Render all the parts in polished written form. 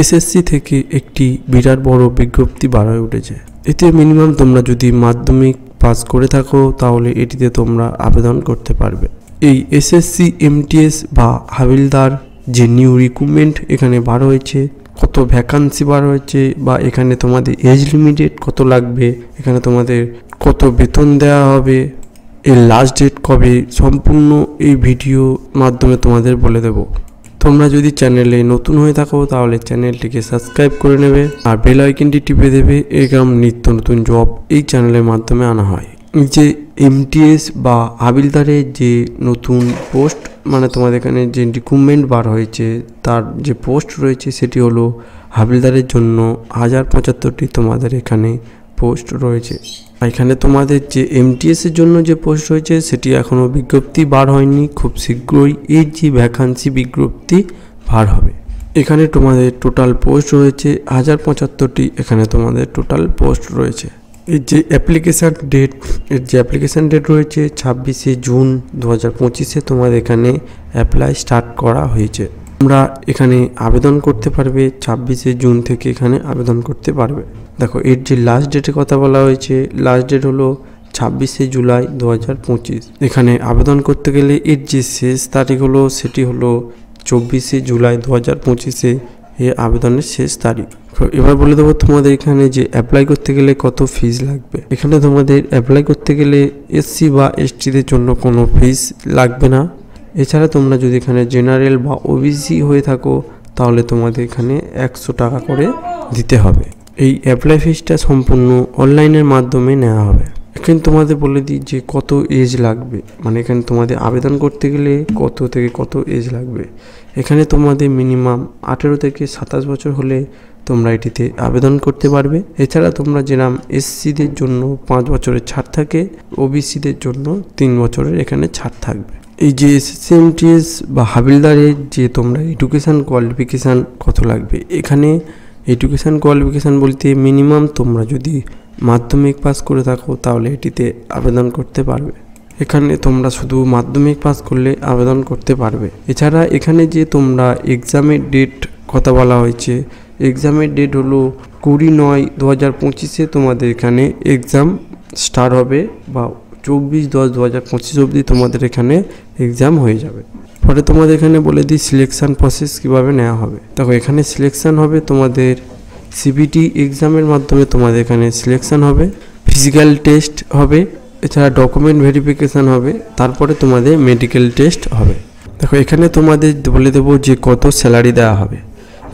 SSC থেকে একটি বিরাট বড় বিজ্ঞপ্তি বার হয়ে উঠেছে। এতে মিনিমাম তোমরা যদি মাধ্যমিক পাস করে থাকো তাহলে এটিতে তোমরা আবেদন করতে পারবে। এই এসএসসি এমটিএস বা হাবিলদার যে নিউ রিক্রুটমেন্ট এখানে বার হয়েছে, কত ভ্যাকান্সি বার হয়েছে বা এখানে তোমাদের এজ লিমিটেড কত লাগবে, এখানে তোমাদের কত বেতন দেওয়া হবে, এর লাস্ট ডেট কবে, সম্পূর্ণ এই ভিডিও মাধ্যমে তোমাদের বলে দেব। তোমরা যদি চ্যানেলে নতুন হয়ে থাকো তাহলে চ্যানেলটিকে সাবস্ক্রাইব করে নেবে আর বেল আইকনটি টিপে দেবে। এরকম নিত্য নতুন জব এই চ্যানেলের মাধ্যমে আনা হয়। যে এমটিএস বা হাবিলদারের যে নতুন পোস্ট, মানে তোমাদের এখানে যে রিক্রুটমেন্ট বার হয়েছে তার যে পোস্ট রয়েছে সেটি হলো হাবিলদারের জন্য 1075টি তোমাদের এখানে পোস্ট রয়েছে। এখানে তোমাদের যে এমটিএস এর জন্য যে পোস্ট রয়েছে সেটি এখনও বিজ্ঞপ্তি বার হয়নি, খুব শীঘ্রই এই যে ভ্যাকান্সি বিজ্ঞপ্তি বার হবে। এখানে তোমাদের টোটাল পোস্ট রয়েছে 1075টি, এখানে তোমাদের টোটাল পোস্ট রয়েছে। এর যে অ্যাপ্লিকেশান ডেট রয়েছে 26শে জুন 2025 তোমাদের এখানে অ্যাপ্লাই স্টার্ট করা হয়েছে। তোমরা এখানে আবেদন করতে পারবে 26শে জুন থেকে এখানে আবেদন করতে পারবে। দেখো এর যে লাস্ট ডেটের কথা বলা হয়েছে, লাস্ট ডেট হলো 26শে জুলাই 2025। এখানে আবেদন করতে গেলে এর যে শেষ তারিখ হলো সেটি হলো 24শে জুলাই 2025 এই আবেদনের শেষ তারিখ। এবার বলে দেবো তোমাদের এখানে যে অ্যাপ্লাই করতে গেলে কত ফিস লাগবে। এখানে তোমাদের অ্যাপ্লাই করতে গেলে এসসি বা এসটিদের জন্য কোনো ফিস লাগবে না। এছাড়া তোমরা যদি এখানে জেনারেল বা ওবিসি হয়ে থাকো তাহলে তোমাদের এখানে 100 টাকা করে দিতে হবে। এই অ্যাপ্লাই ফিসটা সম্পূর্ণ অনলাইনের মাধ্যমে নেওয়া হবে। এখানে তোমাদের বলে দিই যে কত এজ লাগবে, মানে এখানে তোমাদের আবেদন করতে গেলে কত থেকে কত এজ লাগবে। এখানে তোমাদের মিনিমাম 18 থেকে 27 বছর হলে তোমরা এটিতে আবেদন করতে পারবে। এছাড়া তোমরা যেরকম এসসিদের জন্য 5 বছরের ছাড় থাকে, ওবিসিদের জন্য 3 বছরের এখানে ছাড় থাকবে। এই যে এসএসসি এমটিএস বা হাবিলদারের যে তোমরা এডুকেশান কোয়ালিফিকেশান কত লাগবে, এখানে এডুকেশান কোয়ালিফিকেশান বলতে মিনিমাম তোমরা যদি মাধ্যমিক পাস করে থাকো তাহলে এটিতে আবেদন করতে পারবে। এখানে তোমরা শুধু মাধ্যমিক পাস করলে আবেদন করতে পারবে। এছাড়া এখানে যে তোমরা এক্সামের ডেট কথা বলা হয়েছে, এক্সামের ডেট হলো 20/9/2025 তোমাদের এখানে এক্সাম স্টার্ট হবে বা 24/10/2025 অবধি তোমাদের এখানে এক্সাম হয়ে যাবে। পরে তোমাদের এখানে বলে দিই সিলেকশান প্রসেস কীভাবে নেওয়া হবে। দেখো এখানে সিলেকশান হবে তোমাদের সিবিটি এক্সামের মাধ্যমে, তোমাদের এখানে সিলেকশান হবে, ফিজিক্যাল টেস্ট হবে, এছাড়া ডকুমেন্ট ভেরিফিকেশান হবে, তারপরে তোমাদের মেডিকেল টেস্ট হবে। দেখো এখানে তোমাদের বলে দেবো যে কত স্যালারি দেওয়া হবে।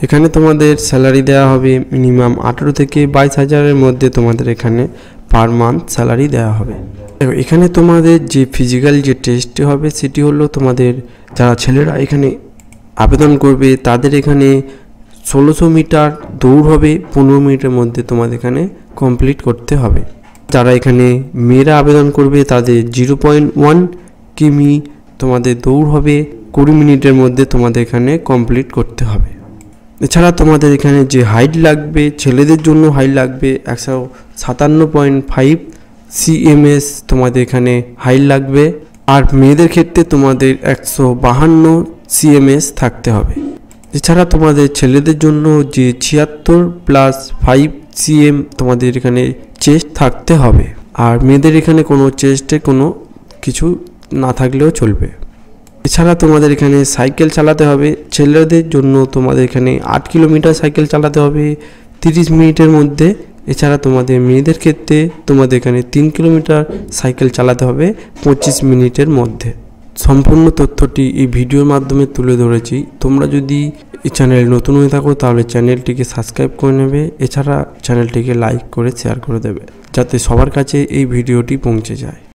এখানে তোমাদের স্যালারি দেওয়া হবে মিনিমাম 18 থেকে 22,000-এর মধ্যে তোমাদের এখানে পার মান্থ স্যালারি দেওয়া হবে। দেখো এখানে তোমাদের যে ফিজিক্যাল যে টেস্ট হবে সেটি হলো তোমাদের যারা ছেলেরা এখানে আবেদন করবে তাদের এখানে 1600 মিটার দৌড় হবে, 15 মিনিটের মধ্যে তোমাদের এখানে কমপ্লিট করতে হবে। যারা এখানে মেয়েরা আবেদন করবে তাদের 0.1 কিমি তোমাদের দৌড় হবে, 20 মিনিটের মধ্যে তোমাদের এখানে কমপ্লিট করতে হবে। এছাড়া তোমাদের এখানে যে হাইট লাগবে, ছেলেদের জন্য হাইট লাগবে 157.5 CMS তোমাদের এখানে হাইট লাগবে, আর মেয়েদের ক্ষেত্রে তোমাদের 152 CMS থাকতে হবে। এছাড়া তোমাদের ছেলেদের জন্য যে 76+5 cm তোমাদের এখানে চেস্ট থাকতে হবে, আর মেয়েদের এখানে কোনো চেস্টে কোনো কিছু না থাকলেও চলবে। এছাড়া তোমাদের এখানে সাইকেল চালাতে হবে, ছেলেদের জন্য তোমাদের এখানে 8 কিলোমিটার সাইকেল চালাতে হবে 30 মিনিটের মধ্যে। এছাড়া তোমাদের মেয়েদের ক্ষেত্রে তোমাদের এখানে 3 কিলোমিটার সাইকেল চালাতে হবে 25 মিনিটের মধ্যে। সম্পূর্ণ তথ্যটি এই ভিডিওর মাধ্যমে তুলে ধরেছি। তোমরা যদি এই চ্যানেলে নতুন হয়ে থাকো তাহলে চ্যানেলটিকে সাবস্ক্রাইব করে নেবে, এছাড়া চ্যানেলটিকে লাইক করে শেয়ার করে দেবে যাতে সবার কাছে এই ভিডিওটি পৌঁছে যায়।